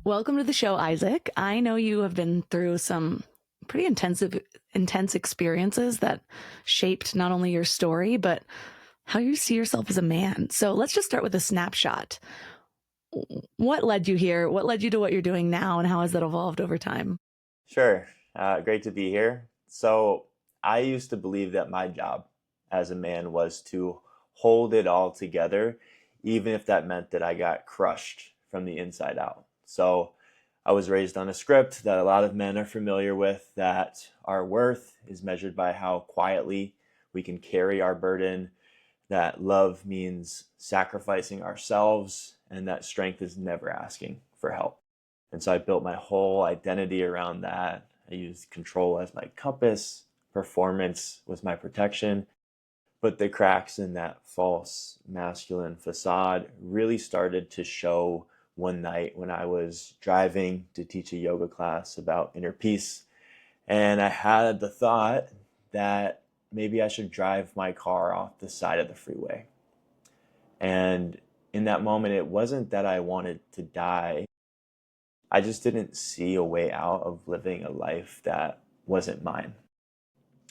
Welcome to the show, Isaac. I know you have been through some pretty intense experiences that shaped not only your story, but how you see yourself as a man. So let's just start with a snapshot. What led you here? What led you to what you're doing now? And how has that evolved over time? Sure. Great to be here. So, I used to believe that my job as a man was to hold it all together, even if that meant that I got crushed from the inside out. So, I was raised on a script that a lot of men are familiar with, that our worth is measured by how quietly we can carry our burden, that love means sacrificing ourselves, and that strength is never asking for help. And so I built my whole identity around that. I used control as my compass, performance was my protection. But the cracks in that false masculine facade really started to show one night when I was driving to teach a yoga class about inner peace. And I had the thought that maybe I should drive my car off the side of the freeway. And in that moment, it wasn't that I wanted to die. I just didn't see a way out of living a life that wasn't mine.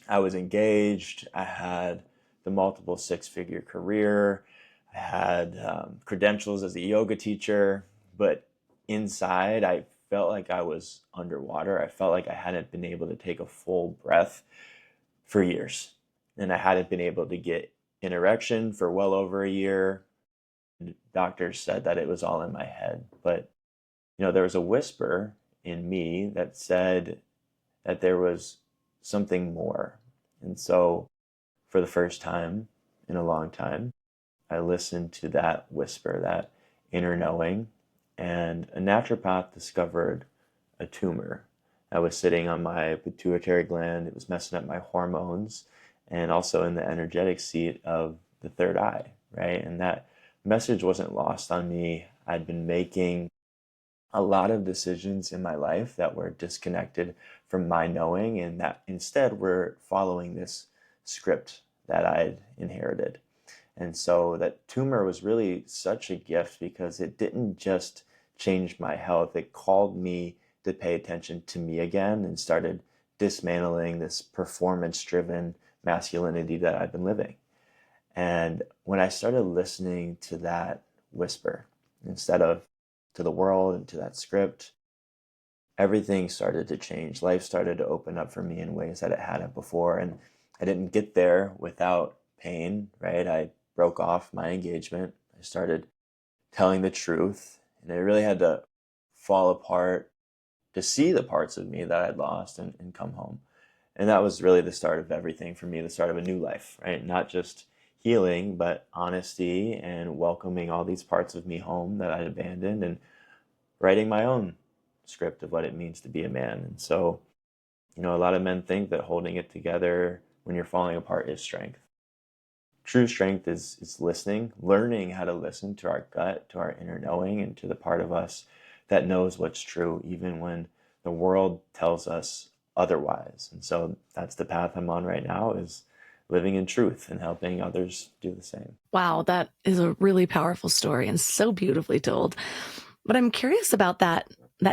I was engaged. I had the multiple six-figure career. I had credentials as a yoga teacher, but inside I felt like I was underwater. I felt like I hadn't been able to take a full breath for years. And I hadn't been able to get an erection for well over a year. Doctors said that it was all in my head, but there was a whisper in me that said that there was something more. And so, for the first time in a long time, I listened to that whisper, that inner knowing, and a naturopath discovered a tumor that was sitting on my pituitary gland. It was messing up my hormones and also in the energetic seat of the third eye, right? And that message wasn't lost on me. I'd been making a lot of decisions in my life that were disconnected from my knowing, and that instead were following this script that I'd inherited. And so that tumor was really such a gift because it didn't just change my health, it called me to pay attention to me again and started dismantling this performance driven masculinity that I've been living. And when I started listening to that whisper instead of to the world and to that script, everything started to change. Life started to open up for me in ways that it hadn't before. And I didn't get there without pain, right? I broke off my engagement. I started telling the truth, and I really had to fall apart to see the parts of me that I'd lost and come home. And that was really the start of everything for me, the start of a new life, right? Not just healing, but honesty and welcoming all these parts of me home that I'd abandoned and writing my own script of what it means to be a man. And so, a lot of men think that holding it together when you're falling apart is strength. True strength is listening, learning how to listen to our gut, to our inner knowing, and to the part of us that knows what's true, even when the world tells us otherwise. And so that's the path I'm on right now, is living in truth and helping others do the same. Wow, that is a really powerful story and so beautifully told. But I'm curious about that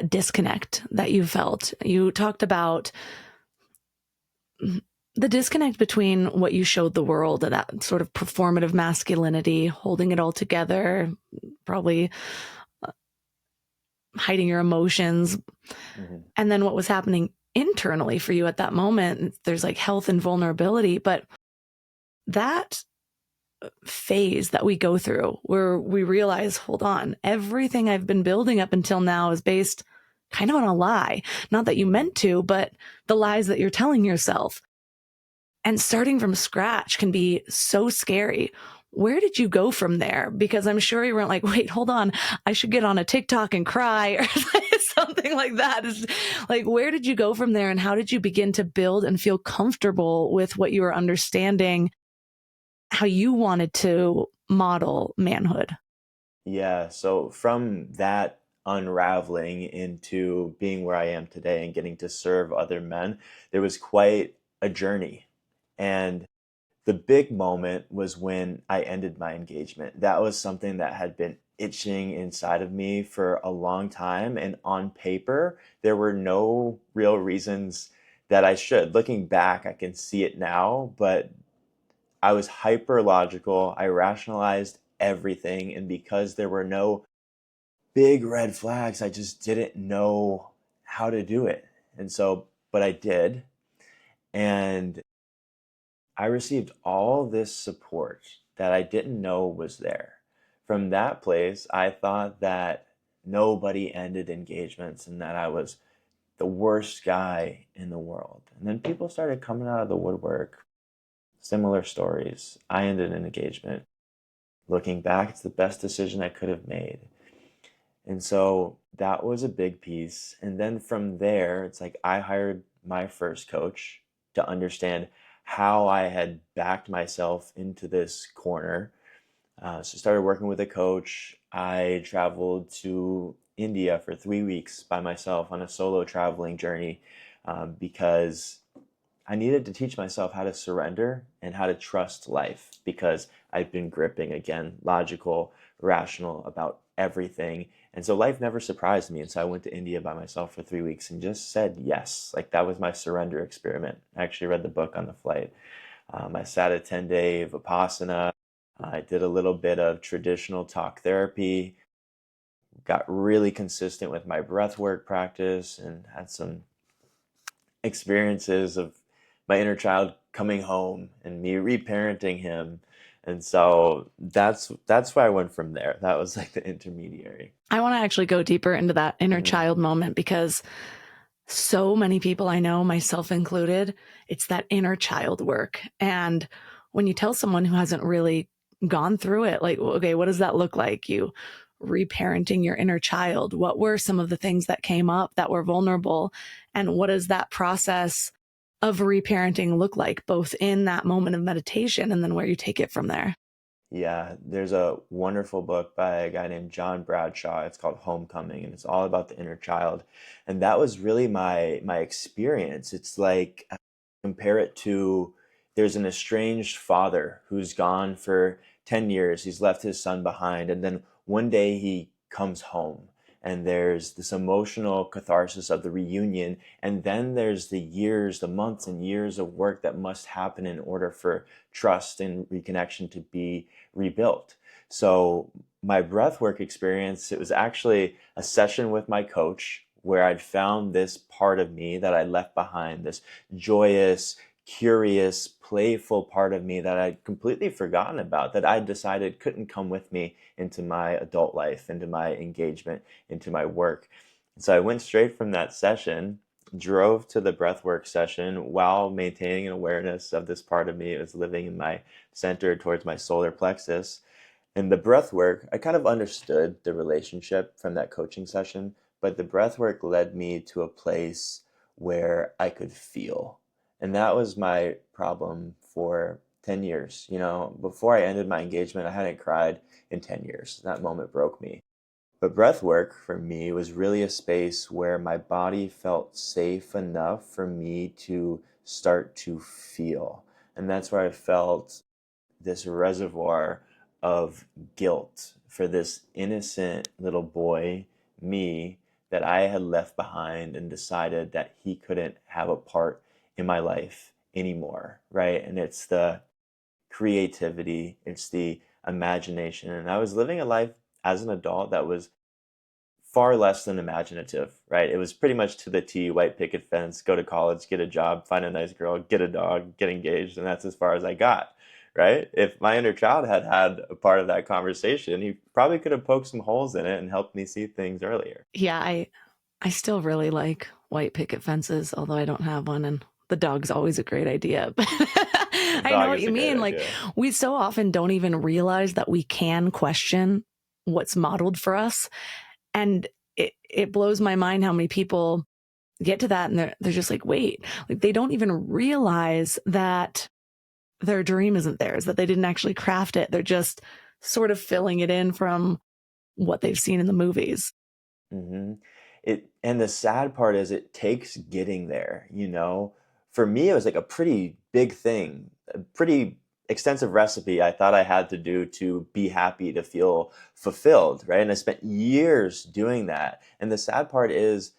disconnect that you felt. You talked about the disconnect between what you showed the world, that sort of performative masculinity, holding it all together, probably hiding your emotions, Mm-hmm. and then what was happening internally for you at that moment. There's like health and vulnerability, but that phase that we go through where we realize, hold on, everything I've been building up until now is based kind of on a lie. Not that you meant to, but the lies that you're telling yourself. And starting from scratch can be so scary. Where did you go from there? Because I'm sure you weren't like, wait, hold on, I should get on a TikTok and cry or something like that. It's like, where did you go from there? And how did you begin to build and feel comfortable with what you were understanding, how you wanted to model manhood? Yeah, so from that unraveling into being where I am today and getting to serve other men, there was quite a journey. And The big moment was when I ended my engagement. That was something that had been itching inside of me for a long time. And on paper, there were no real reasons that I should. Looking back, I can see it now, but I was hyper logical. I rationalized everything. And because there were no big red flags, I just didn't know how to do it. And so, but I did. And I received all this support that I didn't know was there. From that place, I thought that nobody ended engagements and that I was the worst guy in the world. And then people started coming out of the woodwork, similar stories. I ended an engagement. Looking back, it's the best decision I could have made. And so that was a big piece. And then from there, it's like I hired my first coach to understand how I had backed myself into this corner. So started working with a coach. I traveled to India for 3 weeks by myself on a solo traveling journey because I needed to teach myself how to surrender and how to trust life because I've been gripping again, logical, rational about everything. And so life never surprised me. And so I went to India by myself for 3 weeks and just said yes. Like that was my surrender experiment. I actually read the book on the flight. I sat a 10-day Vipassana. I did a little bit of traditional talk therapy, got really consistent with my breath work practice, and had some experiences of my inner child coming home and me reparenting him. And so that's where I went from there. That was like the intermediary. I want to actually go deeper into that inner child moment because so many people I know, myself included, it's that inner child work. And when you tell someone who hasn't really gone through it, like, okay, what does that look like? You reparenting your inner child. What were some of the things that came up that were vulnerable? And what does that process of reparenting look like, both in that moment of meditation and then where you take it from there? Yeah, there's a wonderful book by a guy named John Bradshaw. It's called Homecoming, and it's all about the inner child. And that was really my experience. It's like compare it to there's an estranged father who's gone for 10 years. He's left his son behind, and then one day he comes home. And there's this emotional catharsis of the reunion. And then there's the years, the months and years of work that must happen in order for trust and reconnection to be rebuilt. So my breathwork experience, it was actually a session with my coach where I'd found this part of me that I left behind, this joyous, curious, playful part of me that I'd completely forgotten about, that I decided couldn't come with me into my adult life, into my engagement, into my work. And so I went straight from that session, drove to the breathwork session while maintaining an awareness of this part of me. It was living in my center towards my solar plexus. And the breath work, I kind of understood the relationship from that coaching session, but the breath work led me to a place where I could feel. And that was my problem for 10 years. You know, before I ended my engagement, I hadn't cried in 10 years. That moment broke me. But breath work for me was really a space where my body felt safe enough for me to start to feel. And that's where I felt this reservoir of guilt for this innocent little boy, me, that I had left behind and decided that he couldn't have a part in my life anymore, right? And it's the creativity, it's the imagination. And I was living a life as an adult that was far less than imaginative, right? It was pretty much to the T, white picket fence, go to college, get a job, find a nice girl, get a dog, get engaged, and that's as far as I got, right? If my inner child had had a part of that conversation, he probably could have poked some holes in it and helped me see things earlier. Yeah, I still really like white picket fences, although I don't have one, and the dog's always a great idea. But The I know dog what is you a great mean. Like, idea. we so often don't even realize that we can question what's modeled for us. And it blows my mind how many people get to that and they're just like, wait, like they don't even realize that their dream isn't theirs, that they didn't actually craft it. They're just sort of filling it in from what they've seen in the movies. hmm It and the sad part is it takes getting there, you know. For me, it was like a pretty big thing, a pretty extensive recipe I thought I had to do to be happy, to feel fulfilled, right? And I spent years doing that. And the sad part is,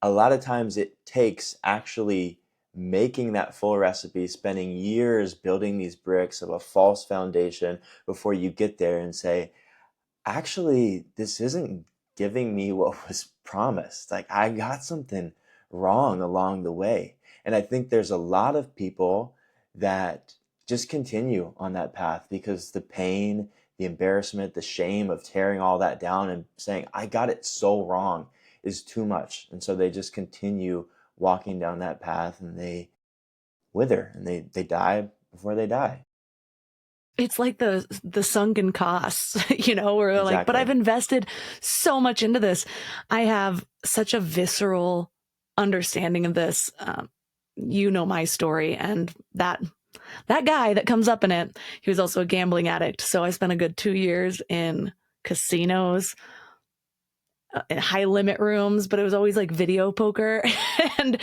a lot of times it takes actually making that full recipe, spending years building these bricks of a false foundation before you get there and say, actually, this isn't giving me what was promised. Like, I got something wrong along the way. And I think there's a lot of people that just continue on that path because the pain, the embarrassment, the shame of tearing all that down and saying, I got it so wrong, is too much. And so they just continue walking down that path and they wither and they die before they die. It's like the sunken costs, where they're like, but I've Exactly. invested so much into this. I have such a visceral understanding of this. My story, and that guy that comes up in it, he was also a gambling addict. So I spent a good 2 years in casinos, in high limit rooms, but it was always like video poker. And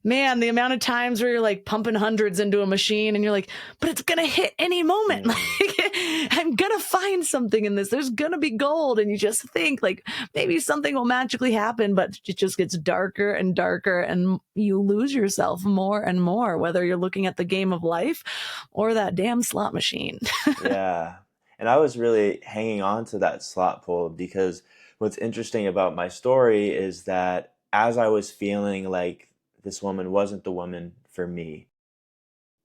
man, the amount of times where you're like pumping hundreds into a machine and you're like, but it's going to hit any moment. Mhm. Like, I'm going to find something in this. There's going to be gold. And you just think like maybe something will magically happen, but it just gets darker and darker and you lose yourself more and more, whether you're looking at the game of life or that damn slot machine. Yeah. And I was really hanging on to that slot pull because what's interesting about my story is that as I was feeling like this woman wasn't the woman for me,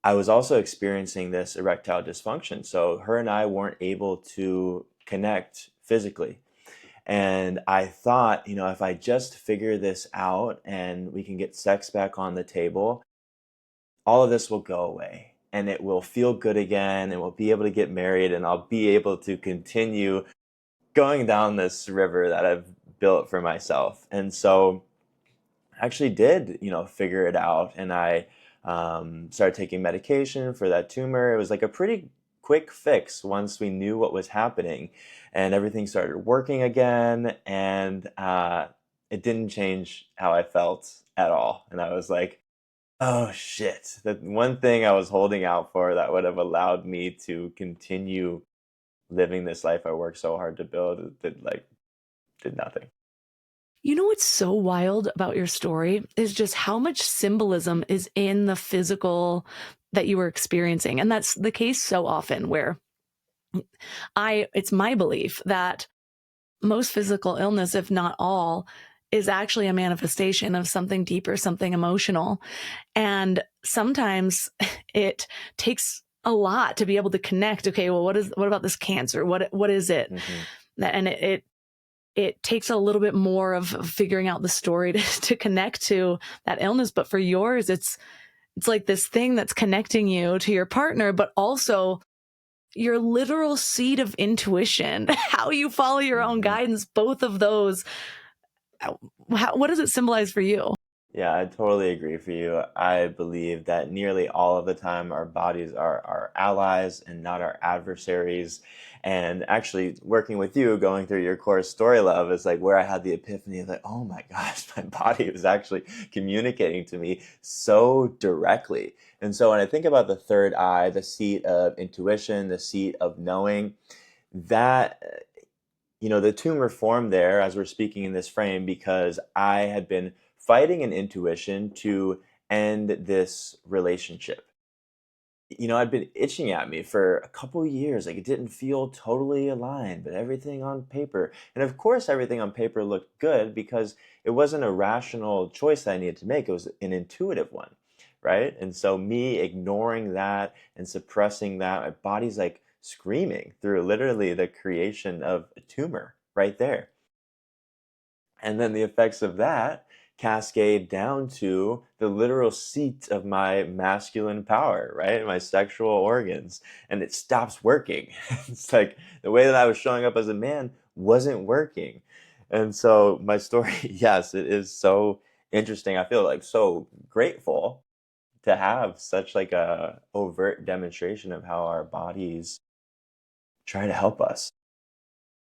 I was also experiencing this erectile dysfunction. So her and I weren't able to connect physically. And I thought, if I just figure this out and we can get sex back on the table, all of this will go away and it will feel good again and we'll be able to get married and I'll be able to continue going down this river that I've built for myself. And so I actually did, figure it out and I started taking medication for that tumor. It was like a pretty quick fix once we knew what was happening and everything started working again. And it didn't change how I felt at all. And I was like, oh shit. The one thing I was holding out for that would have allowed me to continue living this life I worked so hard to build did nothing. You know what's so wild about your story is just how much symbolism is in the physical that you were experiencing. And that's the case so often where it's my belief that most physical illness, if not all, is actually a manifestation of something deeper, something emotional. And sometimes it takes a lot to be able to connect. Okay, well, what about this cancer? What is it? Hmm. And it takes a little bit more of figuring out the story to connect to that illness. But for yours, it's like this thing that's connecting you to your partner, but also your literal seed of intuition, how you follow your own Hmm. guidance, both of those. What does it symbolize for you? Yeah, I totally agree for you. I believe that nearly all of the time our bodies are our allies and not our adversaries. And actually, working with you, going through your course, Story Love, is like where I had the epiphany of like, oh my gosh, my body was actually communicating to me so directly. And so when I think about the third eye, the seat of intuition, the seat of knowing, that the tumor formed there as we're speaking in this frame because I had been fighting an intuition to end this relationship. I'd been itching at me for a couple years. Like it didn't feel totally aligned, but everything on paper. And of course, everything on paper looked good because it wasn't a rational choice that I needed to make. It was an intuitive one, right? And so me ignoring that and suppressing that, my body's like screaming through literally the creation of a tumor right there. And then the effects of that cascade down to the literal seat of my masculine power, right? My sexual organs. And it stops working. It's like the way that I was showing up as a man wasn't working. And so my story, yes, it is so interesting. I feel like so grateful to have such like a overt demonstration of how our bodies try to help us.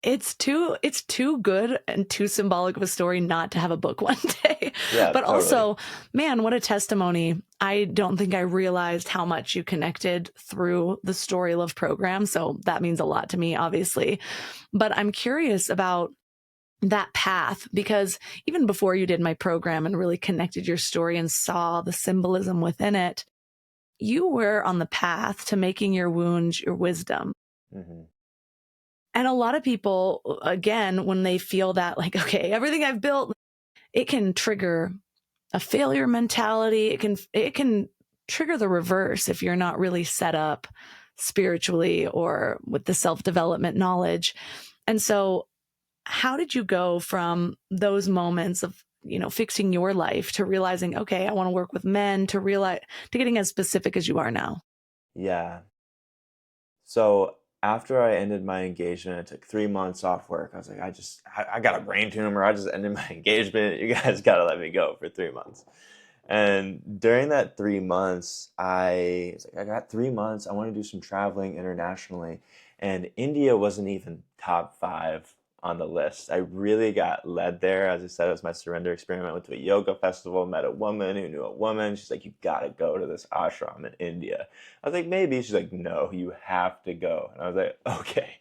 it's too good and too symbolic of a story not to have a book one day. Yeah, But totally. also, man, what a testimony. I don't think I realized how much you connected through the Story Love program. So that means a lot to me, obviously. But I'm curious about that path, because even before you did my program and really connected your story and saw the symbolism within it, you were on the path to making your wounds your wisdom. Hmm. And a lot of people, again, when they feel that, like, okay, everything I've built, it can trigger a failure mentality. It can trigger the reverse if you're not really set up spiritually or with the self-development knowledge. And so how did you go from those moments of, fixing your life to realizing, okay, I want to work with men, to getting as specific as you are now? Yeah. So after I ended my engagement, I took 3 months off work. I was like, I got a brain tumor. I just ended my engagement. You guys got to let me go for 3 months. And during that 3 months, I was like, I got 3 months. I want to do some traveling internationally. And India wasn't even top five on the list. I really got led there. As I said, it was my surrender experiment. I went to a yoga festival, met a woman who knew a woman. She's like, you got to go to this ashram in India. I was like, maybe. She's like, no, you have to go. And I was like, okay,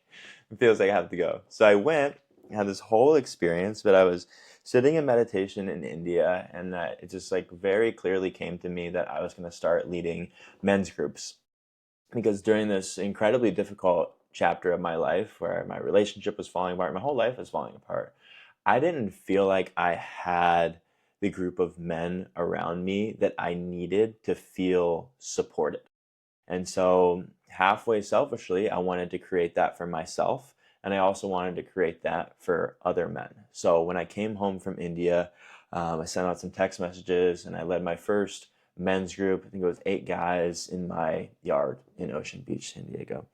it feels like I have to go. So I went, had this whole experience, but I was sitting in meditation in India, and that it just like very clearly came to me that I was going to start leading men's groups, because during this incredibly difficult chapter of my life where my relationship was falling apart, my whole life was falling apart, I didn't feel like I had the group of men around me that I needed to feel supported. And so, halfway selfishly, I wanted to create that for myself. And I also wanted to create that for other men. So, when I came home from India, I sent out some text messages and I led my first men's group. I think it was 8 guys in my yard in Ocean Beach, San Diego.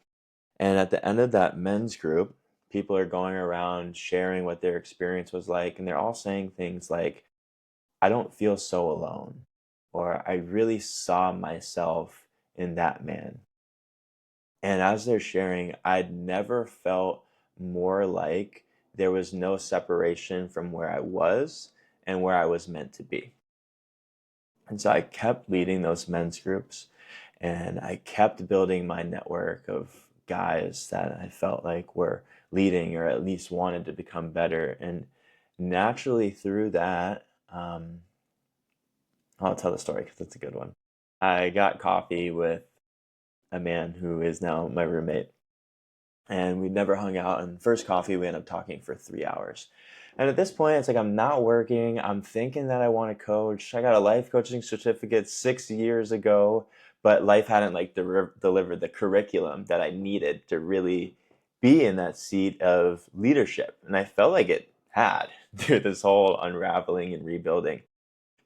And at the end of that men's group, people are going around sharing what their experience was like. And they're all saying things like, I don't feel so alone, or I really saw myself in that man. And as they're sharing, I'd never felt more like there was no separation from where I was and where I was meant to be. And so I kept leading those men's groups, and I kept building my network of guys that I felt like were leading or at least wanted to become better. And naturally through that, I'll tell the story because it's a good one. I got coffee with a man who is now my roommate, and we'd never hung out. And first coffee, we ended up talking for 3 hours. And at this point, it's like I'm not working. I'm thinking that I want to coach. I got a life coaching certificate 6 years ago, but life hadn't like delivered the curriculum that I needed to really be in that seat of leadership. And I felt like it had through this whole unraveling and rebuilding.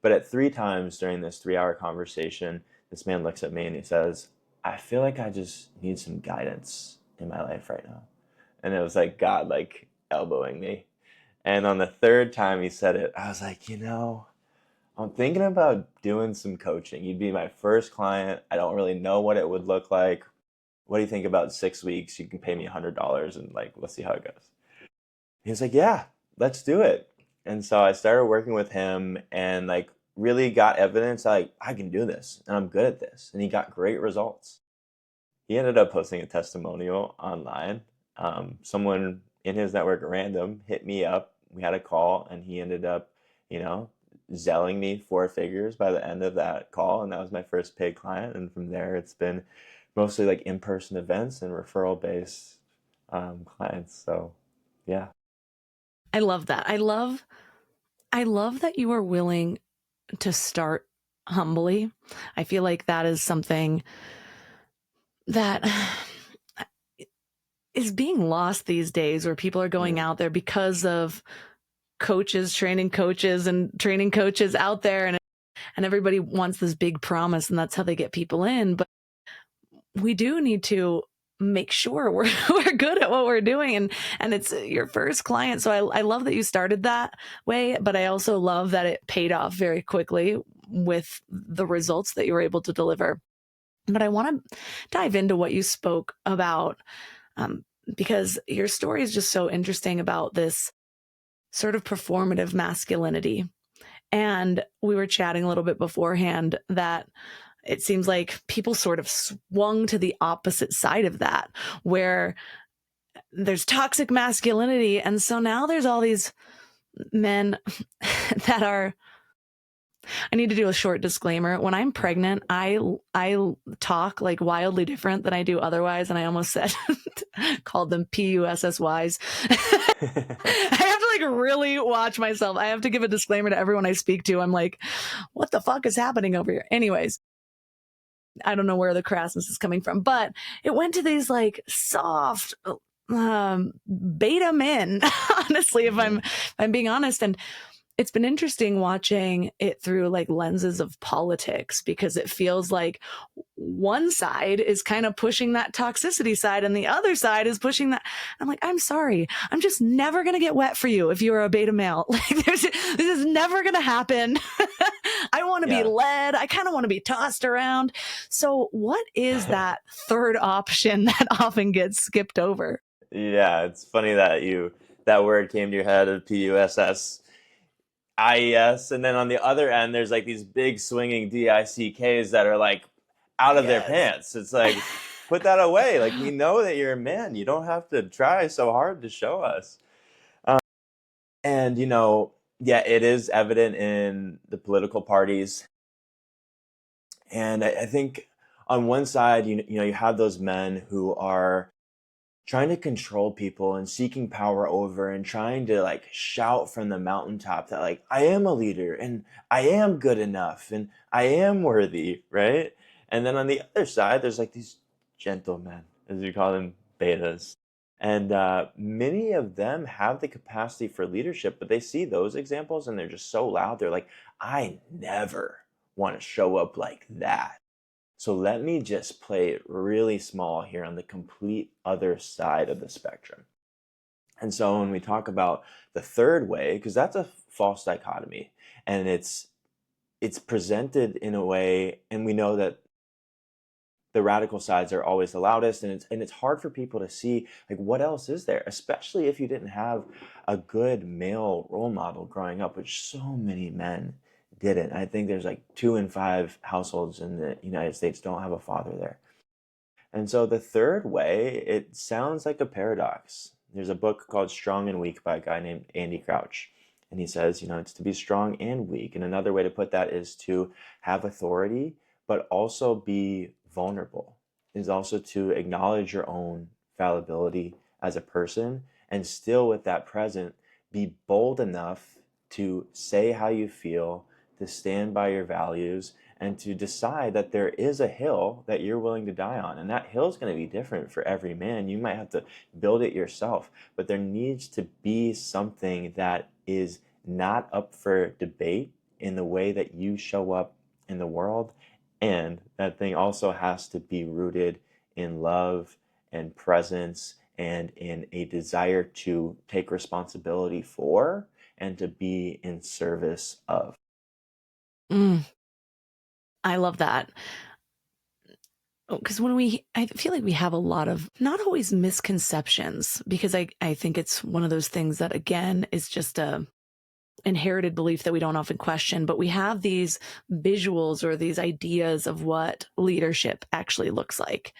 But at 3 times during this 3 hour conversation, this man looks at me and he says, I feel like I just need some guidance in my life right now. And it was like God like elbowing me. And on the third time he said it, I was like, I'm thinking about doing some coaching. You'd be my first client. I don't really know what it would look like. What do you think about 6 weeks? You can pay me $100 and like, let's see how it goes. He was like, yeah, let's do it. And so I started working with him and like really got evidence like I can do this and I'm good at this. And he got great results. He ended up posting a testimonial online. Someone in his network, random, hit me up. We had a call and he ended up, you know, selling me 4 figures by the end of that call. And that was my first paid client. And from there, it's been mostly like in-person events and referral-based clients. So, yeah. I love that. I love that you are willing to start humbly. I feel like that is something that is being lost these days, where people are going out there because of training coaches and training coaches out there, and everybody wants this big promise, and that's how they get people in. But we do need to make sure we're good at what we're doing, and it's your first client. So I love that you started that way, but I also love that it paid off very quickly with the results that you were able to deliver. But I want to dive into what you spoke about, because your story is just so interesting about this sort of performative masculinity. And we were chatting a little bit beforehand that it seems like people sort of swung to the opposite side of that, where there's toxic masculinity. And so now there's all these men that are, I need to do a short disclaimer. When I'm pregnant, I talk like wildly different than I do otherwise. And I almost said, called them PUSSYs. I have to like really watch myself. I have to give a disclaimer to everyone I speak to. I'm like, what the fuck is happening over here? Anyways, I don't know where the crassness is coming from, but it went to these like soft, beta men, honestly, if I'm being honest. And it's been interesting watching it through like lenses of politics, because it feels like one side is kind of pushing that toxicity side and the other side is pushing that. I'm like, I'm sorry. I'm just never going to get wet for you if you're a beta male. Like this is never going to happen. I want to be led. I kind of want to be tossed around. So what is that third option that often gets skipped over? Yeah, it's funny that that word came to your head of PUSS. IES, and then on the other end there's like these big swinging DICKs that are like out of their pants. It's like, put that away. Like, we know that you're a man. You don't have to try so hard to show us. And it is evident in the political parties. And I think on one side, you have those men who are trying to control people and seeking power over and trying to like shout from the mountaintop that like, I am a leader and I am good enough and I am worthy, right? And then on the other side, there's like these gentlemen, as we call them, betas. And many of them have the capacity for leadership, but they see those examples and they're just so loud. They're like, I never want to show up like that. So let me just play it really small here on the complete other side of the spectrum. And so when we talk about the third way, because that's a false dichotomy, and it's presented in a way, and we know that the radical sides are always the loudest, and it's hard for people to see like what else is there, especially if you didn't have a good male role model growing up, which so many men didn't. I think there's like 2 in 5 households in the United States don't have a father there. And so the third way, it sounds like a paradox. There's a book called Strong and Weak by a guy named Andy Crouch. And he says, it's to be strong and weak. And another way to put that is to have authority, but also be vulnerable. Is also to acknowledge your own fallibility as a person, and still with that present, be bold enough to say how you feel, to stand by your values, and to decide that there is a hill that you're willing to die on. And that hill is going to be different for every man. You might have to build it yourself, but there needs to be something that is not up for debate in the way that you show up in the world. And that thing also has to be rooted in love and presence and in a desire to take responsibility for and to be in service of. I love that. Because I feel like we have a lot of, not always misconceptions, because I think it's one of those things that, again, is just a inherited belief that we don't often question, but we have these visuals or these ideas of what leadership actually looks like.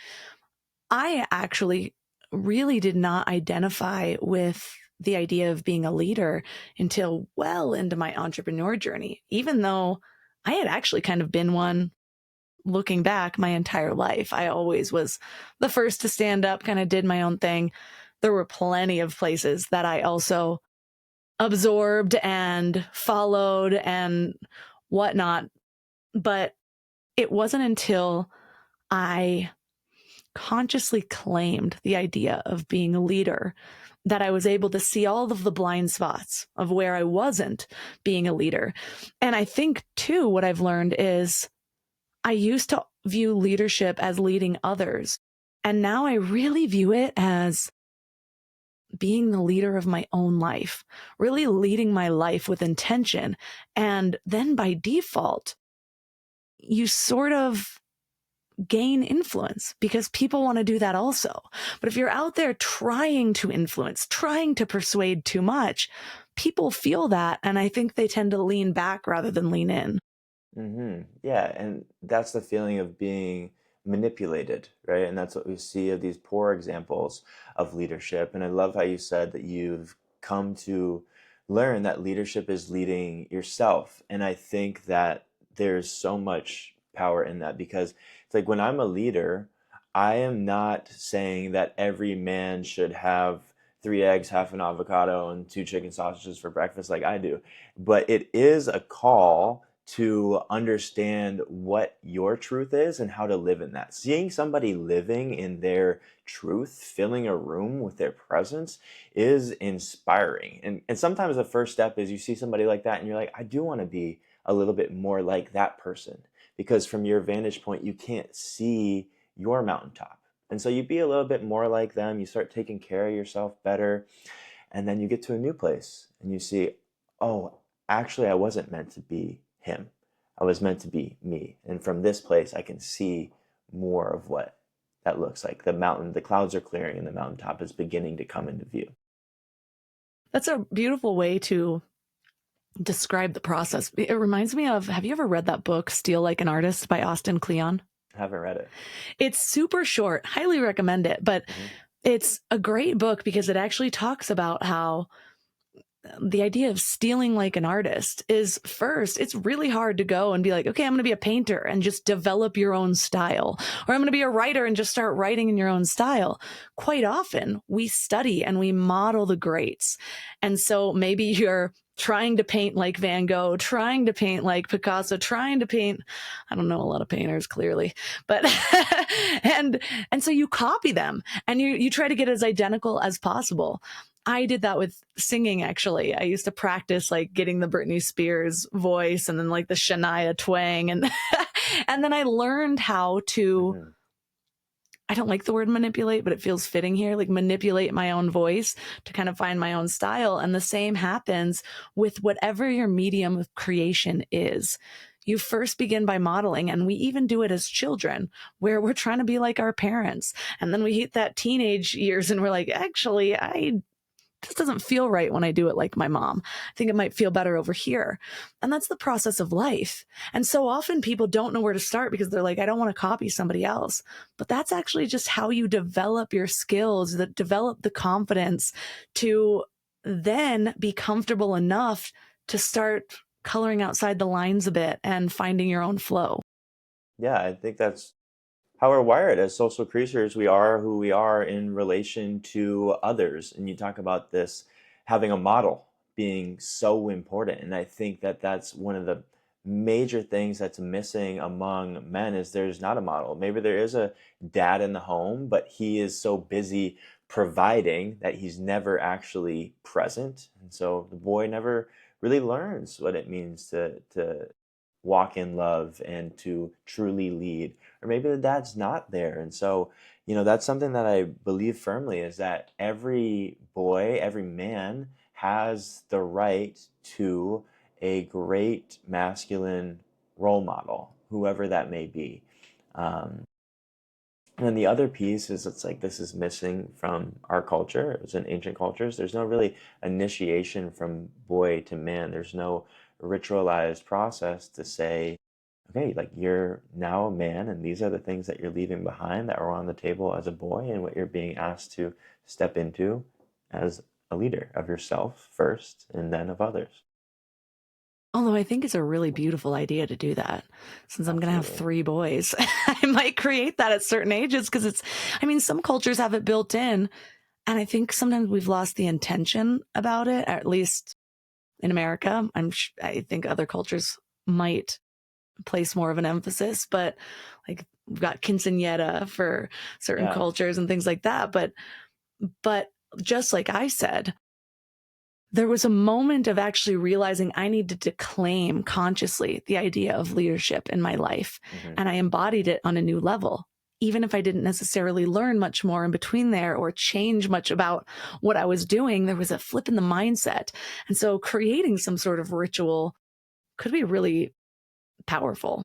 I actually really did not identify with the idea of being a leader until well into my entrepreneur journey, even though I had actually kind of been one looking back my entire life. I always was the first to stand up, kind of did my own thing. There were plenty of places that I also absorbed and followed and whatnot. But it wasn't until I consciously claimed the idea of being a leader that I was able to see all of the blind spots of where I wasn't being a leader. And I think, too, what I've learned is I used to view leadership as leading others. And now I really view it as being the leader of my own life, really leading my life with intention. And then by default, you sort of gain influence because people want to do that also. But if you're out there trying to influence, trying to persuade too much, people feel that. And I think they tend to lean back rather than lean in. Yeah, and that's the feeling of being manipulated, right? And that's what we see of these poor examples of leadership. And I love how you said that you've come to learn that leadership is leading yourself. And I think that there's so much power in that because it's like when I'm a leader, I am not saying that every man should have 3 eggs, half an avocado, and 2 chicken sausages for breakfast like I do. But it is a call to understand what your truth is and how to live in that. Seeing somebody living in their truth, filling a room with their presence is inspiring. And sometimes the first step is you see somebody like that and you're like, I do want to be a little bit more like that person. Because from your vantage point, you can't see your mountaintop. And so you be a little bit more like them, you start taking care of yourself better, and then you get to a new place and you see, oh, actually, I wasn't meant to be him. I was meant to be me. And from this place, I can see more of what that looks like. The mountain, the clouds are clearing and the mountaintop is beginning to come into view. That's a beautiful way to describe the process. It reminds me of, have you ever read that book, Steal Like an Artist by Austin Kleon? I haven't read it. It's super short. Highly recommend it. But it's a great book because it actually talks about how the idea of stealing like an artist is first, it's really hard to go and be like, okay, I'm going to be a painter and just develop your own style. Or I'm going to be a writer and just start writing in your own style. Quite often we study and we model the greats. And so maybe you're trying to paint like Van Gogh, trying to paint like Picasso, trying to paint, I don't know a lot of painters clearly, but, and so you copy them and you try to get as identical as possible. I did that with singing, actually. I used to practice like getting the Britney Spears voice and then like the Shania twang. And, and then I learned how to, I don't like the word manipulate, but it feels fitting here, like manipulate my own voice to kind of find my own style. And the same happens with whatever your medium of creation is. You first begin by modeling, and we even do it as children where we're trying to be like our parents. And then we hit that teenage years and we're like, actually, this doesn't feel right when I do it like my mom. I think it might feel better over here. And that's the process of life. And so often people don't know where to start because they're like, I don't want to copy somebody else. But that's actually just how you develop your skills, that develop the confidence to then be comfortable enough to start coloring outside the lines a bit and finding your own flow. Yeah, I think that's how we're wired as social creatures. We are who we are in relation to others. And you talk about this having a model being so important. And I think that that's one of the major things that's missing among men is there's not a model. Maybe there is a dad in the home, but he is so busy providing that he's never actually present. And so the boy never really learns what it means to walk in love and to truly lead. Or maybe the dad's not there. And so, that's something that I believe firmly is that every boy, every man has the right to a great masculine role model, whoever that may be. And then the other piece is it's like this is missing from our culture. It was in ancient cultures. There's no really initiation from boy to man. There's no ritualized process to say, okay, like you're now a man and these are the things that you're leaving behind that were on the table as a boy and what you're being asked to step into as a leader of yourself first and then of others. Although I think it's a really beautiful idea to do that. Since I'm going to have 3 boys, I might create that at certain ages because some cultures have it built in. And I think sometimes we've lost the intention about it, at least in America. I think other cultures might place more of an emphasis, but like we've got quinceañera for certain cultures and things like that. But just like I said, there was a moment of actually realizing I needed to claim consciously the idea of leadership in my life. And I embodied it on a new level, even if I didn't necessarily learn much more in between there or change much about what I was doing. There was a flip in the mindset. And so creating some sort of ritual could be really powerful.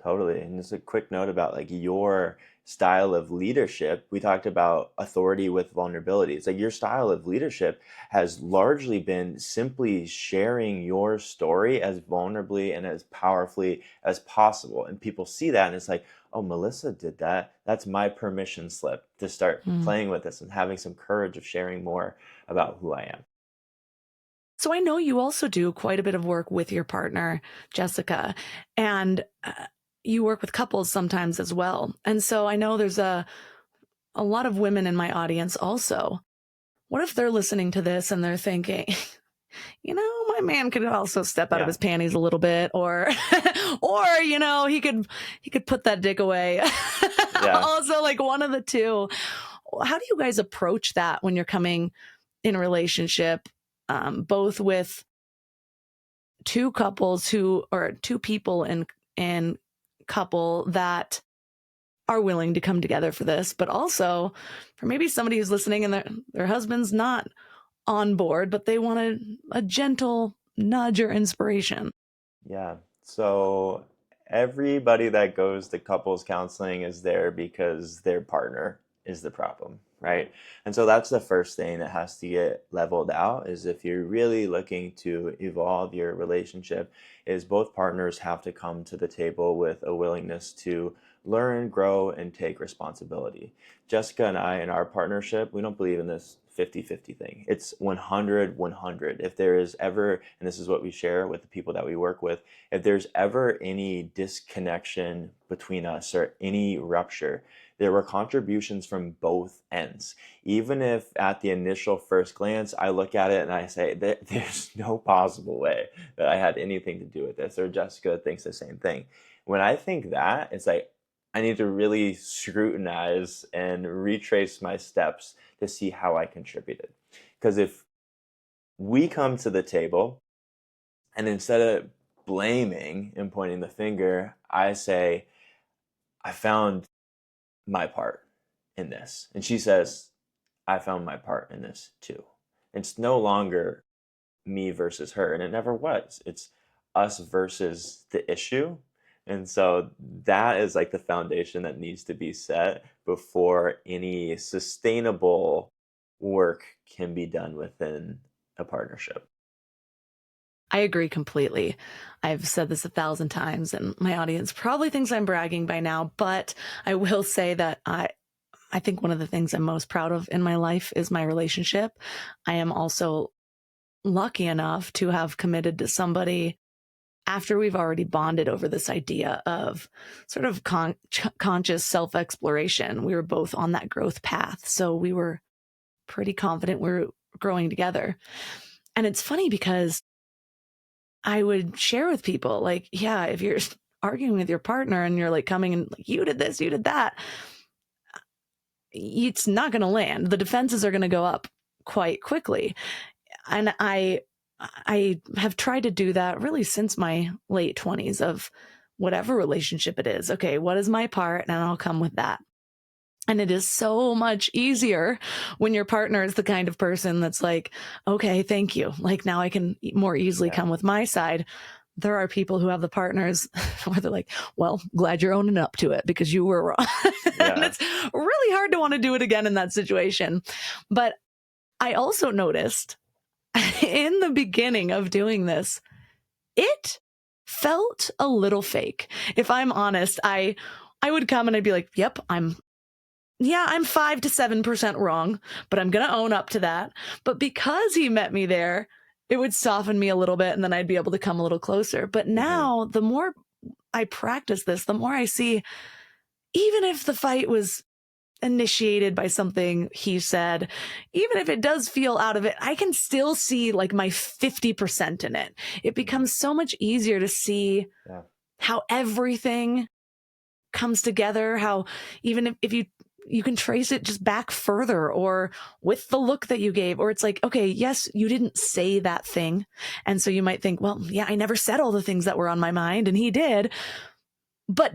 Totally. And just a quick note about like your style of leadership. We talked about authority with vulnerability. It's like your style of leadership has largely been simply sharing your story as vulnerably and as powerfully as possible. And people see that and it's like, oh, Melissa did that. That's my permission slip to start Mm. playing with this and having some courage of sharing more about who I am. So I know you also do quite a bit of work with your partner, Jessica, and you work with couples sometimes as well. And so I know there's a lot of women in my audience also. What if they're listening to this and they're thinking, my man could also step out of Yeah. his panties a little bit, or, or, he could put that dick away. Yeah. Also, like one of the two. How do you guys approach that when you're coming in a relationship, both with two couples or two people in couple that are willing to come together for this, but also for maybe somebody who's listening and their husband's not on board, but they want a gentle nudge or inspiration. Yeah. So everybody that goes to couples counseling is there because their partner is the problem, right? And so that's the first thing that has to get leveled out is if you're really looking to evolve your relationship, is both partners have to come to the table with a willingness to learn, grow, and take responsibility. Jessica and I in our partnership, we don't believe in this 50-50 thing. It's 100-100. If there is ever, and this is what we share with the people that we work with, if there's ever any disconnection between us or any rupture, there were contributions from both ends. Even if at the initial first glance, I look at it and I say, there's no possible way that I had anything to do with this, or Jessica thinks the same thing. When I think that, it's like, I need to really scrutinize and retrace my steps to see how I contributed. Because if we come to the table and instead of blaming and pointing the finger, I say, I found my part in this. And she says, I found my part in this too. It's no longer me versus her, and it never was. It's us versus the issue. And so that is like the foundation that needs to be set before any sustainable work can be done within a partnership. I agree completely. I've said this 1,000 times, and my audience probably thinks I'm bragging by now, but I will say that I think one of the things I'm most proud of in my life is my relationship. I am also lucky enough to have committed to somebody after we've already bonded over this idea of sort of conscious self-exploration. We were both on that growth path, so we were pretty confident we were growing together. And it's funny because I would share with people, like, yeah, if you're arguing with your partner and you're like coming and like, you did this, you did that, it's not going to land. The defenses are going to go up quite quickly. And I have tried to do that really since my late 20s of whatever relationship it is. Okay, what is my part? And I'll come with that. And it is so much easier when your partner is the kind of person that's like, okay, thank you. Like now I can more easily come with my side. There are people who have the partners where they're like, well, glad you're owning up to it because you were wrong. And it's really hard to want to do it again in that situation. But I also noticed in the beginning of doing this, it felt a little fake. If I'm honest, I would come and I'd be like, yep, I'm 5 to 7% wrong, but I'm going to own up to that. But because he met me there, it would soften me a little bit and then I'd be able to come a little closer. But now the more I practice this, the more I see, even if the fight was initiated by something he said, even if it does feel out of it, I can still see like my 50% in it. It becomes so much easier to see how everything comes together, how even if you can trace it just back further or with the look that you gave, or it's like, okay, yes, you didn't say that thing. And so you might think, well, yeah, I never said all the things that were on my mind and he did, but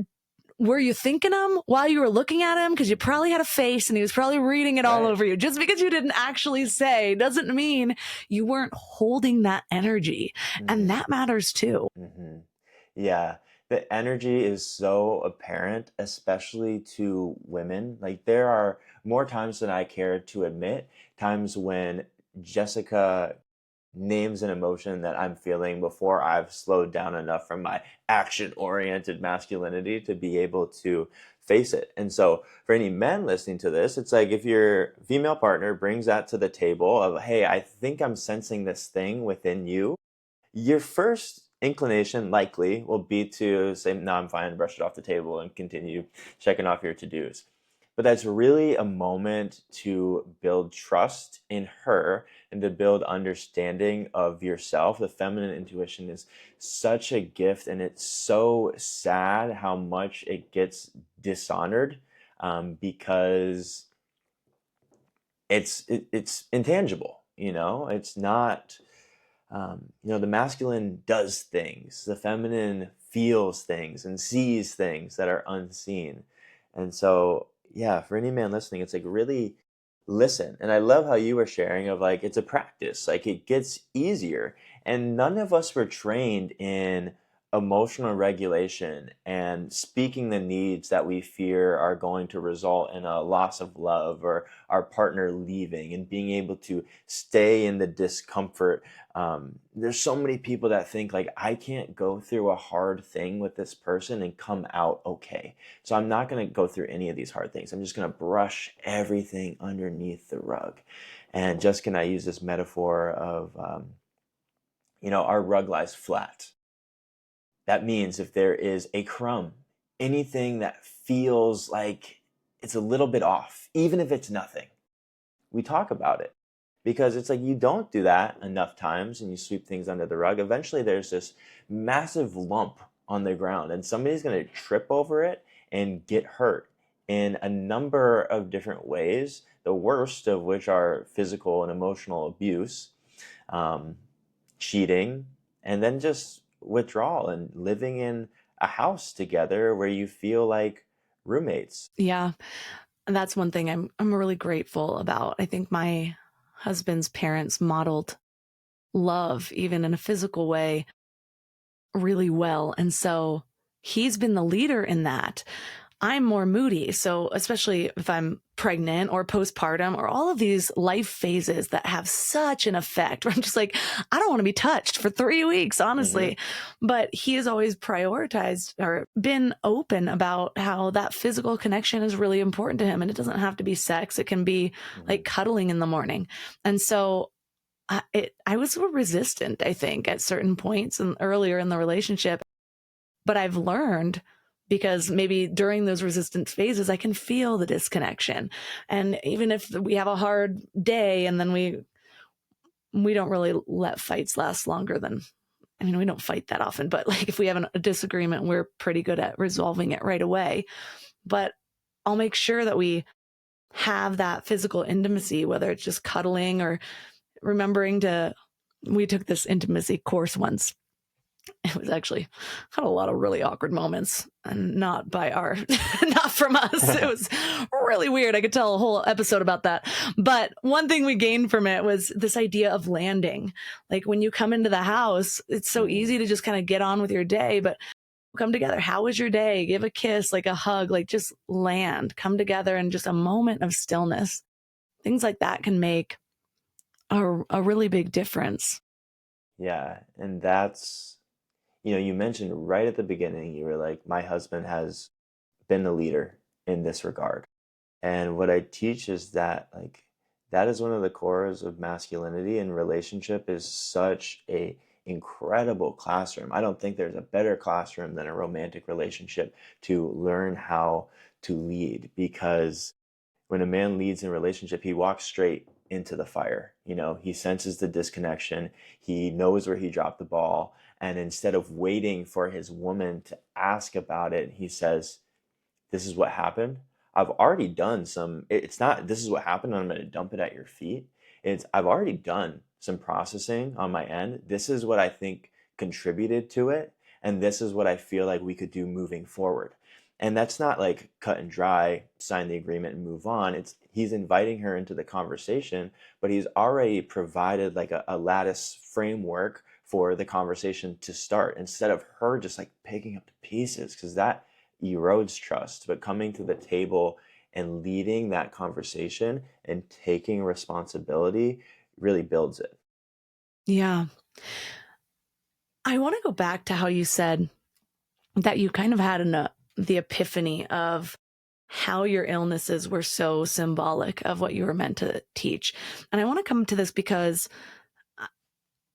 were you thinking them while you were looking at him? Because you probably had a face and he was probably reading it all over you. Just because you didn't actually say doesn't mean you weren't holding that energy. And that matters too. Yeah. The energy is so apparent, especially to women. Like there are more times than I care to admit, times when Jessica names an emotion that I'm feeling before I've slowed down enough from my action-oriented masculinity to be able to face it. And so for any men listening to this, it's like if your female partner brings that to the table of, hey, I think I'm sensing this thing within you, your first inclination likely will be to say, no, I'm fine, brush it off the table and continue checking off your to-dos. But that's really a moment to build trust in her and to build understanding of yourself. The feminine intuition is such a gift, and it's so sad how much it gets dishonored, because it's intangible. It's not. The masculine does things, the feminine feels things and sees things that are unseen. And so, yeah, for any man listening, it's like really listen. And I love how you were sharing of like, it's a practice, like it gets easier. And none of us were trained in emotional regulation and speaking the needs that we fear are going to result in a loss of love or our partner leaving, and being able to stay in the discomfort. There's so many people that think like, I can't go through a hard thing with this person and come out okay. So I'm not going to go through any of these hard things. I'm just going to brush everything underneath the rug. And just can I use this metaphor of, our rug lies flat. That means if there is a crumb, anything that feels like it's a little bit off, even if it's nothing, we talk about it, because it's like you don't do that enough times and you sweep things under the rug. Eventually there's this massive lump on the ground and somebody's going to trip over it and get hurt in a number of different ways, the worst of which are physical and emotional abuse, um, cheating, and then just withdrawal and living in a house together where you feel like roommates. Yeah. And that's one thing I'm really grateful about. I think my husband's parents modeled love, even in a physical way, really well. And so he's been the leader in that. I'm more moody. So especially if I'm pregnant or postpartum or all of these life phases that have such an effect where I'm just like, I don't want to be touched for 3 weeks, honestly. But he has always prioritized or been open about how that physical connection is really important to him. And it doesn't have to be sex. It can be like cuddling in the morning. And so I was resistant, I think, at certain points and earlier in the relationship. But I've learned, because maybe during those resistance phases, I can feel the disconnection. And even if we have a hard day and then we don't really let fights last longer than, I mean, we don't fight that often, but like if we have a disagreement, we're pretty good at resolving it right away. But I'll make sure that we have that physical intimacy, whether it's just cuddling or remembering to, we took this intimacy course once. It was actually had a lot of really awkward moments, and not by our, not from us. It was really weird. I could tell a whole episode about that. But one thing we gained from it was this idea of landing. Like when you come into the house, it's so easy to just kind of get on with your day, but come together. How was your day? Give a kiss, like a hug, like just land, come together in just a moment of stillness. Things like that can make a really big difference. Yeah, and that's, you mentioned right at the beginning, you were like, my husband has been the leader in this regard. And what I teach is that, like, that is one of the cores of masculinity, and relationship is such a incredible classroom. I don't think there's a better classroom than a romantic relationship to learn how to lead, because when a man leads in a relationship, he walks straight into the fire. He senses the disconnection. He knows where he dropped the ball. And instead of waiting for his woman to ask about it, he says, this is what happened. I've already done some, it's not, this is what happened, and I'm going to dump it at your feet. I've already done some processing on my end. This is what I think contributed to it. And this is what I feel like we could do moving forward. And that's not like cut and dry, sign the agreement and move on. He's inviting her into the conversation, but he's already provided like a lattice framework for the conversation to start instead of her just like picking up the pieces, because that erodes trust. But coming to the table and leading that conversation and taking responsibility really builds it. Yeah. I want to go back to how you said that you kind of had the epiphany of how your illnesses were so symbolic of what you were meant to teach. And I want to come to this because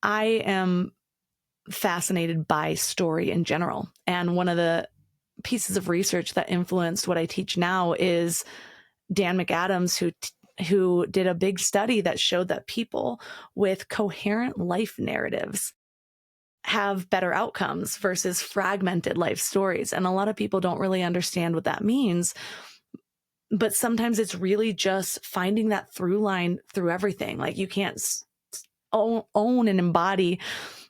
I am fascinated by story in general. And one of the pieces of research that influenced what I teach now is Dan McAdams, who did a big study that showed that people with coherent life narratives have better outcomes versus fragmented life stories. And a lot of people don't really understand what that means. But sometimes it's really just finding that through line through everything. Like you can't own and embody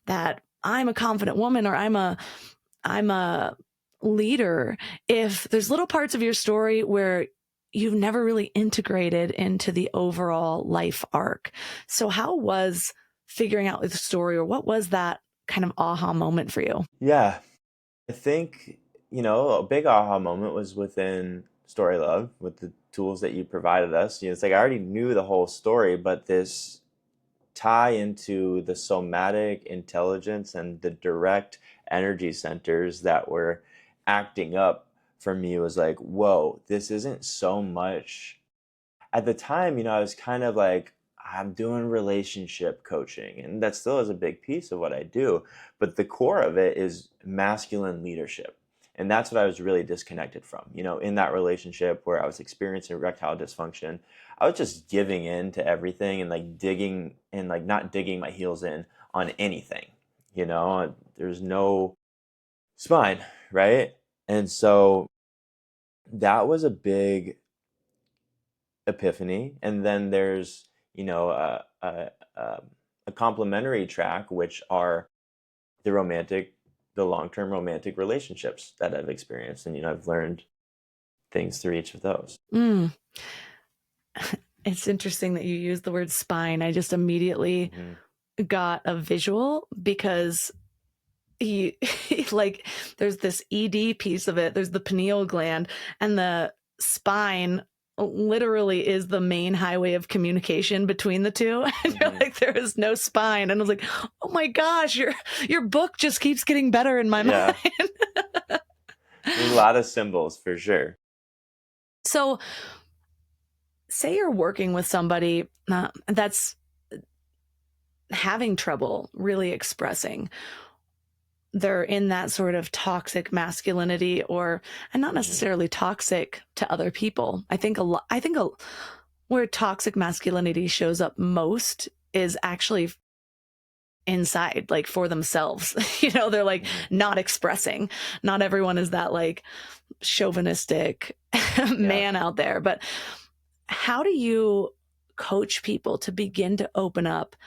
that I'm a confident woman or I'm a leader if there's little parts of your story where you've never really integrated into the overall life arc. So how was figuring out the story, or what was that kind of aha moment for you? Yeah, I think, a big aha moment was within Story Love with the tools that you provided us. It's like I already knew the whole story, but this tie into the somatic intelligence and the direct energy centers that were acting up for me was like, whoa, this isn't so much. At the time, I was kind of like, I'm doing relationship coaching, and that still is a big piece of what I do. But the core of it is masculine leadership. And that's what I was really disconnected from. In that relationship where I was experiencing erectile dysfunction, I was just giving in to everything and like digging and like not digging my heels in on anything. There's no spine, right? And so that was a big epiphany. And then there's a complementary track, which are the long-term romantic relationships that I've experienced, and I've learned things through each of those. Mm. It's interesting that you use the word spine. I just immediately got a visual because he like there's this ED piece of it. There's the pineal gland, and the spine literally is the main highway of communication between the two. And you're like, there is no spine. And I was like, oh my gosh, your book just keeps getting better in my Yeah, mind. there's a lot of symbols for sure. So say you're working with somebody that's having trouble really expressing. They're in that sort of toxic masculinity, and not necessarily toxic to other people. I think where toxic masculinity shows up most is actually inside, like for themselves. They're like not expressing. Not everyone is that like chauvinistic man out there. But how do you coach people to begin to open up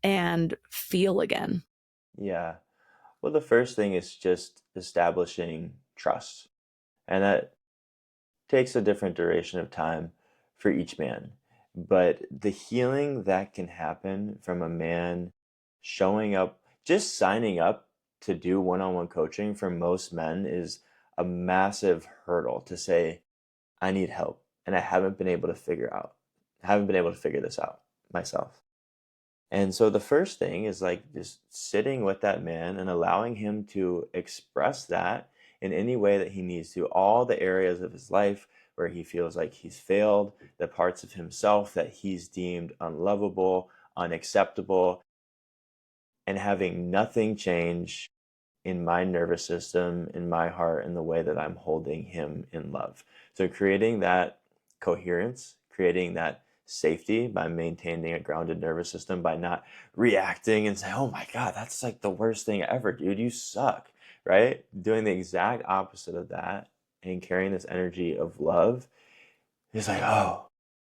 and feel again? Yeah. Well, the first thing is just establishing trust. And that takes a different duration of time for each man. But the healing that can happen from a man showing up, just signing up to do one-on-one coaching for most men is a massive hurdle to say, I need help. And I haven't been able to figure this out myself. And so the first thing is like just sitting with that man and allowing him to express that in any way that he needs to, all the areas of his life where he feels like he's failed, the parts of himself that he's deemed unlovable, unacceptable, and having nothing change in my nervous system, in my heart, in the way that I'm holding him in love. So creating that coherence, creating that safety by maintaining a grounded nervous system, by not reacting and saying, oh my God, that's like the worst thing ever, dude, you suck, right? Doing the exact opposite of that and carrying this energy of love is like, oh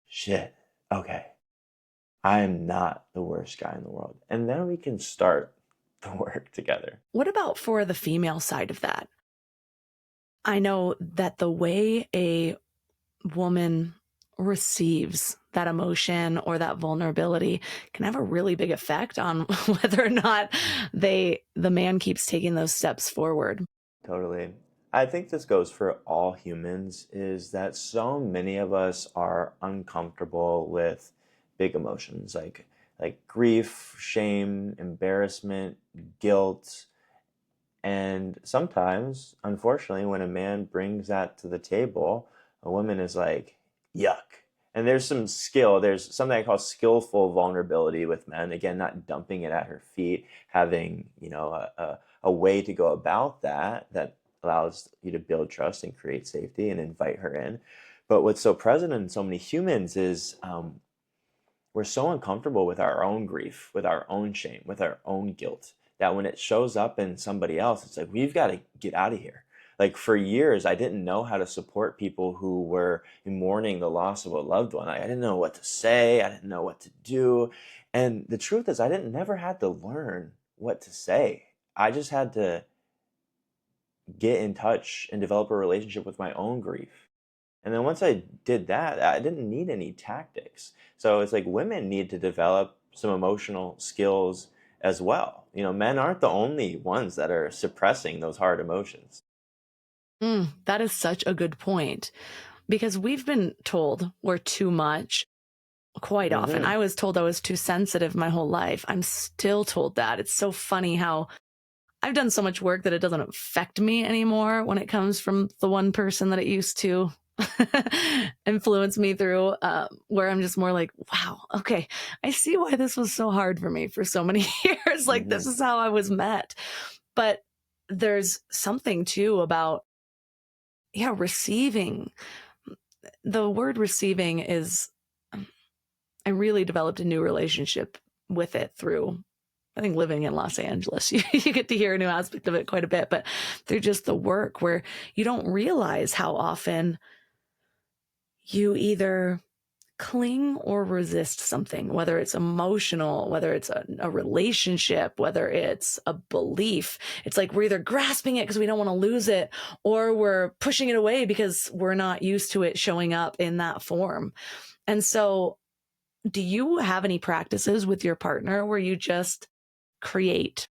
shit, okay, I am not the worst guy in the world. And then we can start the work together. What about for the female side of that? I know that the way a woman receives that emotion or that vulnerability can have a really big effect on whether or not the man keeps taking those steps forward. Totally. I think this goes for all humans, is that so many of us are uncomfortable with big emotions like grief, shame, embarrassment, guilt. And sometimes, unfortunately, when a man brings that to the table, a woman is like, yuck. And there's some skill, there's something I call skillful vulnerability with men. Again, not dumping it at her feet, having, a way to go about that allows you to build trust and create safety and invite her in. But what's so present in so many humans is we're so uncomfortable with our own grief, with our own shame, with our own guilt, that when it shows up in somebody else, it's like, we've got to get out of here. Like for years, I didn't know how to support people who were mourning the loss of a loved one. I didn't know what to say. I didn't know what to do. And the truth is, I didn't never had to learn what to say. I just had to get in touch and develop a relationship with my own grief. And then once I did that, I didn't need any tactics. So it's like women need to develop some emotional skills as well. Men aren't the only ones that are suppressing those hard emotions. That is such a good point, because we've been told we're too much quite often. Hmm. I was told I was too sensitive my whole life. I'm still told that. It's so funny how I've done so much work that it doesn't affect me anymore when it comes from the one person that it used to influence me through, where I'm just more like, wow, okay, I see why this was so hard for me for so many years. Like, Hmm. this is how I was met. But there's something too about, yeah, receiving. The word receiving is, I really developed a new relationship with it through, I think, living in Los Angeles. You get to hear a new aspect of it quite a bit, but through just the work where you don't realize how often you either cling or resist something, whether it's emotional, whether it's a relationship, whether it's a belief. It's like we're either grasping it because we don't want to lose it, or we're pushing it away because we're not used to it showing up in that form. And so, do you have any practices with your partner where you just create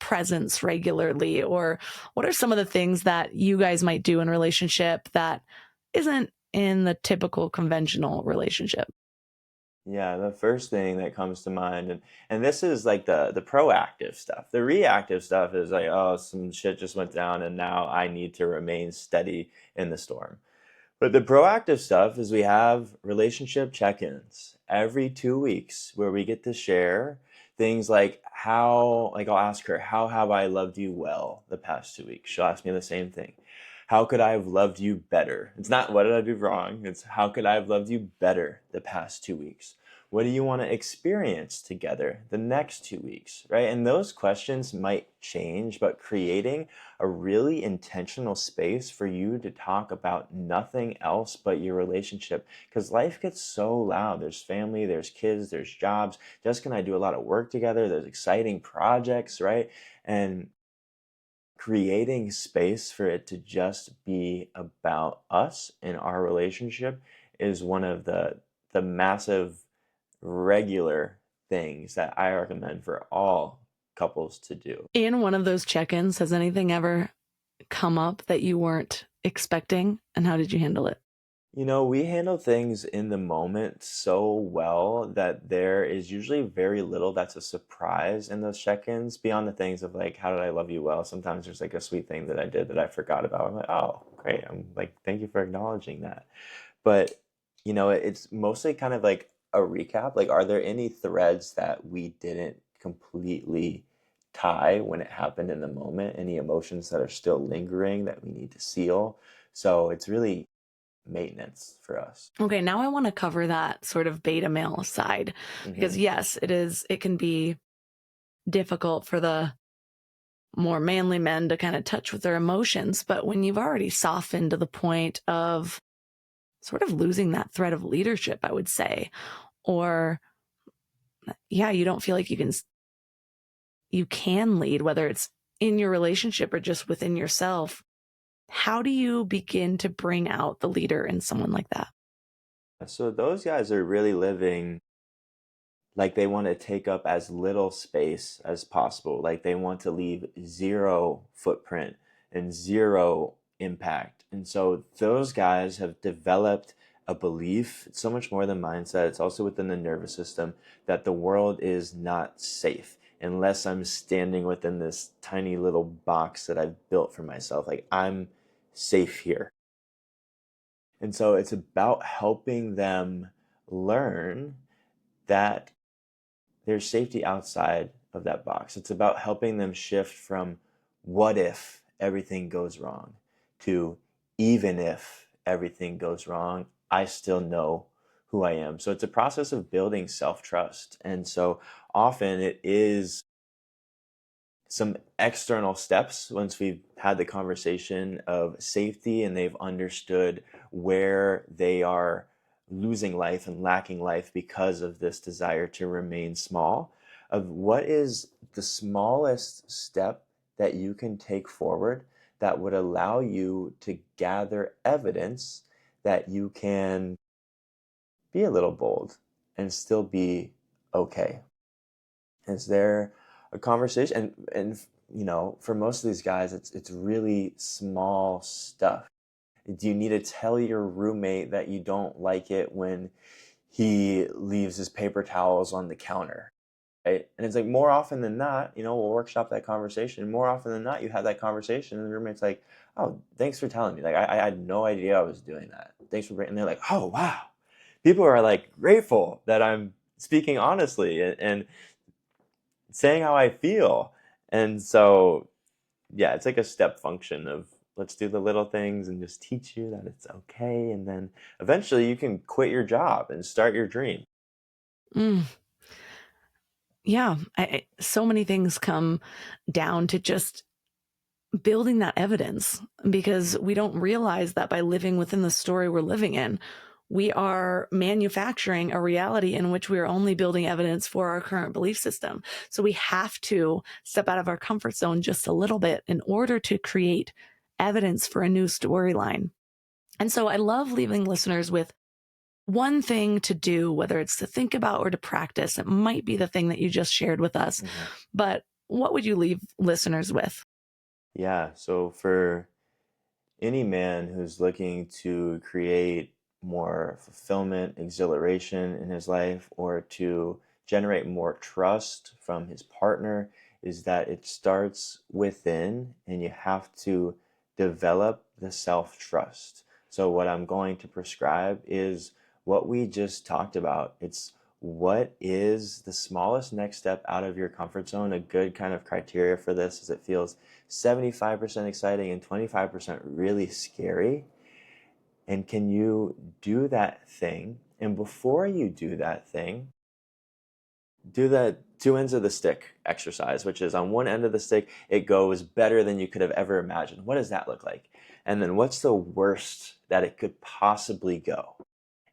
presence regularly? Or what are some of the things that you guys might do in a relationship that isn't in the typical conventional relationship? Yeah, the first thing that comes to mind, and this is like the proactive stuff. The reactive stuff is like, oh, some shit just went down, and now I need to remain steady in the storm. But the proactive stuff is we have relationship check-ins every 2 weeks where we get to share things like like I'll ask her, how have I loved you well the past 2 weeks? She'll ask me the same thing. How could I have loved you better? It's not what did I do wrong? It's how could I have loved you better the past 2 weeks? What do you want to experience together the next 2 weeks, right? And those questions might change, but creating a really intentional space for you to talk about nothing else but your relationship. Because life gets so loud. There's family, there's kids, there's jobs. Jessica and I do a lot of work together. There's exciting projects, right? And creating space for it to just be about us and our relationship is one of the massive regular things that I recommend for all couples to do. In one of those check-ins, has anything ever come up that you weren't expecting? And how did you handle it? We handle things in the moment so well that there is usually very little that's a surprise in those check-ins beyond the things of like, how did I love you well? Sometimes there's like a sweet thing that I did that I forgot about. I'm like, oh, great. I'm like, thank you for acknowledging that. But, it's mostly kind of like a recap. Like, are there any threads that we didn't completely tie when it happened in the moment? Any emotions that are still lingering that we need to seal? So it's really maintenance for us. Okay, now I want to cover that sort of beta male side, because Hmm. yes, it can be difficult for the more manly men to kind of touch with their emotions. But when you've already softened to the point of sort of losing that thread of leadership, I would say, or yeah, you don't feel like you can lead, whether it's in your relationship or just within yourself. How do you begin to bring out the leader in someone like that? So those guys are really living like they want to take up as little space as possible. Like they want to leave zero footprint and zero impact. And so those guys have developed a belief, it's so much more than mindset, it's also within the nervous system, that the world is not safe unless I'm standing within this tiny little box that I've built for myself. Like I'm safe here. And so it's about helping them learn that there's safety outside of that box. It's about helping them shift from what if everything goes wrong to even if everything goes wrong, I still know who I am. So it's a process of building self trust. And so often it is some external steps once we've had the conversation of safety and they've understood where they are losing life and lacking life because of this desire to remain small, of what is the smallest step that you can take forward that would allow you to gather evidence that you can be a little bold and still be okay. Is there a conversation? And you know, for most of these guys, it's really small stuff. Do you need to tell your roommate that you don't like it when he leaves his paper towels on the counter? Right? And it's like more often than not, you know, we'll workshop that conversation. More often than not, you have that conversation, and the roommate's like, "Oh, thanks for telling me. Like, I had no idea I was doing that. Thanks for bringing." And they're like, "Oh, wow." People are like grateful that I'm speaking honestly and saying how I feel. And so, yeah, it's like a step function of let's do the little things and just teach you that it's okay. And then eventually you can quit your job and start your dream. Mm, yeah. So many things come down to just building that evidence because we don't realize that by living within the story we're living in, we are manufacturing a reality in which we are only building evidence for our current belief system. So we have to step out of our comfort zone just a little bit in order to create evidence for a new storyline. And so I love leaving listeners with one thing to do, whether it's to think about or to practice. It might be the thing that you just shared with us, Mhm. but what would you leave listeners with? Yeah. So for any man who's looking to create more fulfillment, exhilaration in his life, or to generate more trust from his partner, is that it starts within and you have to develop the self trust. So, what I'm going to prescribe is what we just talked about. It's what is the smallest next step out of your comfort zone. A good kind of criteria for this is it feels 75% exciting and 25% really scary. And can you do that thing? And before you do that thing, do the two ends of the stick exercise, which is on one end of the stick, it goes better than you could have ever imagined. What does that look like? And then what's the worst that it could possibly go?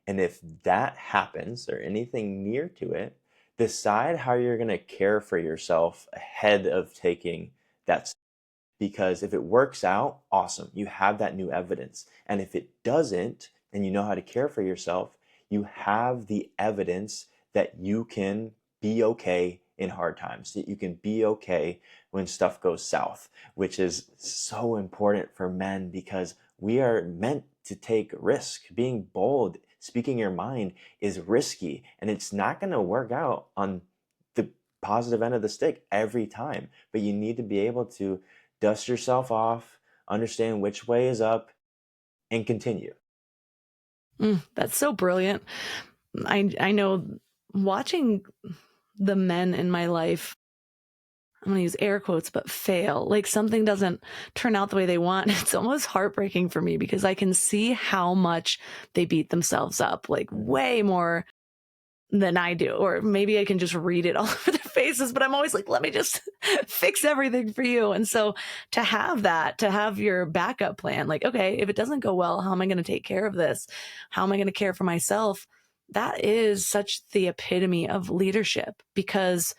And if that happens or anything near to it, decide how you're going to care for yourself ahead of taking that. Because if it works out, awesome, you have that new evidence. And if it doesn't, and you know how to care for yourself, you have the evidence that you can be okay in hard times, that you can be okay when stuff goes south, which is so important for men because we are meant to take risk. Being bold, speaking your mind is risky, and it's not going to work out on the positive end of the stick every time. But you need to be able to dust yourself off, understand which way is up, and continue. That's so brilliant. I know watching the men in my life, I'm going to use air quotes, but fail, like something doesn't turn out the way they want. It's almost heartbreaking for me because I can see how much they beat themselves up, like way more than I do. Or maybe I can just read it all over their faces, but I'm always like, let me just fix everything for you. And so to have that, to have your backup plan, like, okay, if it doesn't go well, how am I going to take care of this? How am I going to care for myself? That is such the epitome of leadership because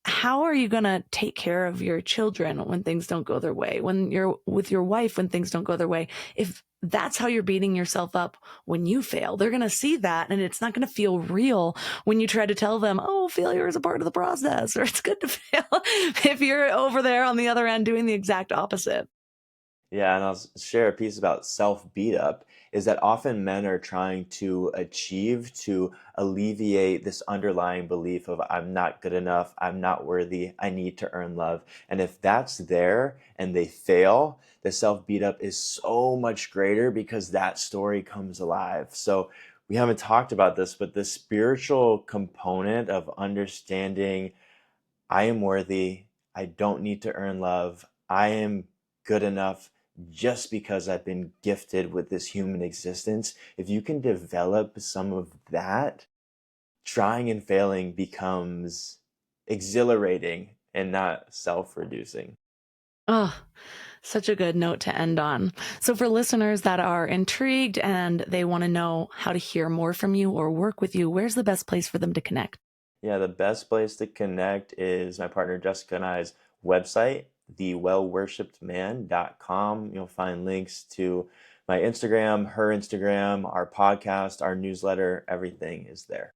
how are you going to take care of your children when things don't go their way, when you're with your wife when things don't go their way? If that's how you're beating yourself up when you fail, they're going to see that, and it's not going to feel real when you try to tell them, oh, failure is a part of the process, or it's good to fail, if you're over there on the other end doing the exact opposite. Yeah, and I'll share a piece about self beat up is that often men are trying to achieve to alleviate this underlying belief of I'm not good enough, I'm not worthy, I need to earn love. And if that's there and they fail, the self beat up is so much greater because that story comes alive. So we haven't talked about this, but the spiritual component of understanding I am worthy. I don't need to earn love. I am good enough just because I've been gifted with this human existence. If you can develop some of that, trying and failing becomes exhilarating and not self reducing. Oh, such a good note to end on. So, for listeners that are intrigued and they want to know how to hear more from you or work with you, where's the best place for them to connect? Yeah, the best place to connect is my partner Jessica and I's website, thewellworshipedman.com. You'll find links to my Instagram, her Instagram, our podcast, our newsletter, everything is there.